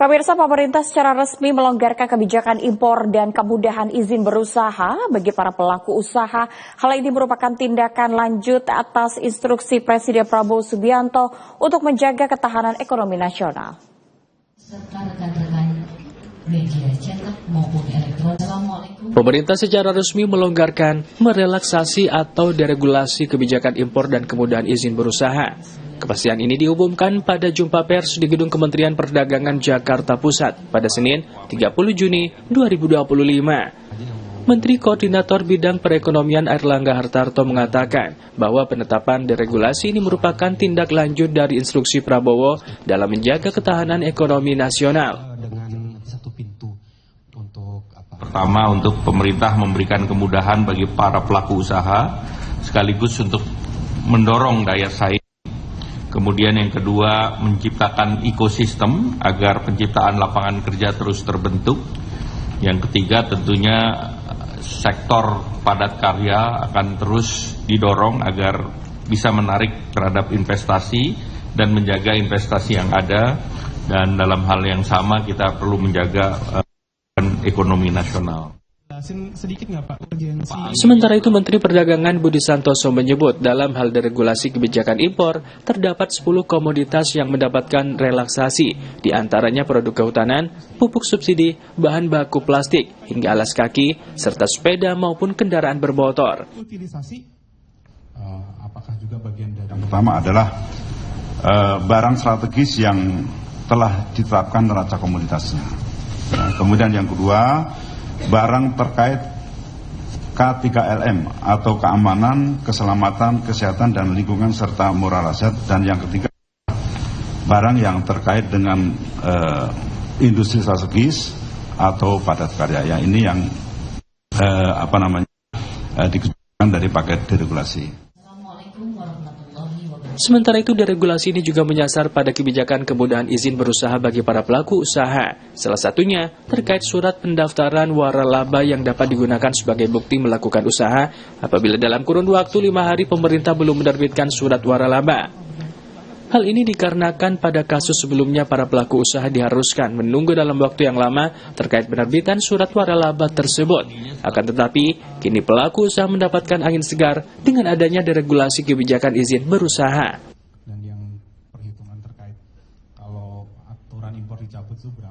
Pemirsa, pemerintah secara resmi melonggarkan kebijakan impor dan kemudahan izin berusaha bagi para pelaku usaha. Hal ini merupakan tindakan lanjut atas instruksi Presiden Prabowo Subianto untuk menjaga ketahanan ekonomi nasional. Pemerintah secara resmi melonggarkan, merelaksasi atau deregulasi kebijakan impor dan kemudahan izin berusaha. Kepastian ini diumumkan pada jumpa pers di Gedung Kementerian Perdagangan Jakarta Pusat pada Senin 30 Juni 2025. Menteri Koordinator Bidang Perekonomian Airlangga Hartarto mengatakan bahwa penetapan deregulasi ini merupakan tindak lanjut dari instruksi Prabowo dalam menjaga ketahanan ekonomi nasional. Pertama, untuk pemerintah memberikan kemudahan bagi para pelaku usaha, sekaligus untuk mendorong daya saing. Kemudian yang kedua, menciptakan ekosistem agar penciptaan lapangan kerja terus terbentuk. Yang ketiga, tentunya sektor padat karya akan terus didorong agar bisa menarik terhadap investasi dan menjaga investasi yang ada. Dan dalam hal yang sama kita perlu menjaga ekonomi nasional. Sementara itu, Menteri Perdagangan Budi Santoso menyebut dalam hal deregulasi kebijakan impor, terdapat 10 komoditas yang mendapatkan relaksasi, diantaranya produk kehutanan, pupuk subsidi, bahan baku plastik, hingga alas kaki, serta sepeda maupun kendaraan bermotor. Yang pertama adalah barang strategis yang telah ditetapkan neraca komoditasnya. Kemudian yang kedua, barang terkait K3LM atau keamanan, keselamatan, kesehatan, dan lingkungan serta moral aset. Dan yang ketiga, barang yang terkait dengan industri strategis atau padat karya. Ini yang dikecualikan dari paket deregulasi. Sementara itu, deregulasi ini juga menyasar pada kebijakan kemudahan izin berusaha bagi para pelaku usaha. Salah satunya terkait surat pendaftaran waralaba yang dapat digunakan sebagai bukti melakukan usaha apabila dalam kurun waktu 5 hari pemerintah belum menerbitkan surat waralaba. Hal ini dikarenakan pada kasus sebelumnya para pelaku usaha diharuskan menunggu dalam waktu yang lama terkait penerbitan surat waralaba tersebut. Akan tetapi, kini pelaku usaha mendapatkan angin segar dengan adanya deregulasi kebijakan izin berusaha. Dan yang perhitungan terkait kalau aturan impor dicabut itu berapa?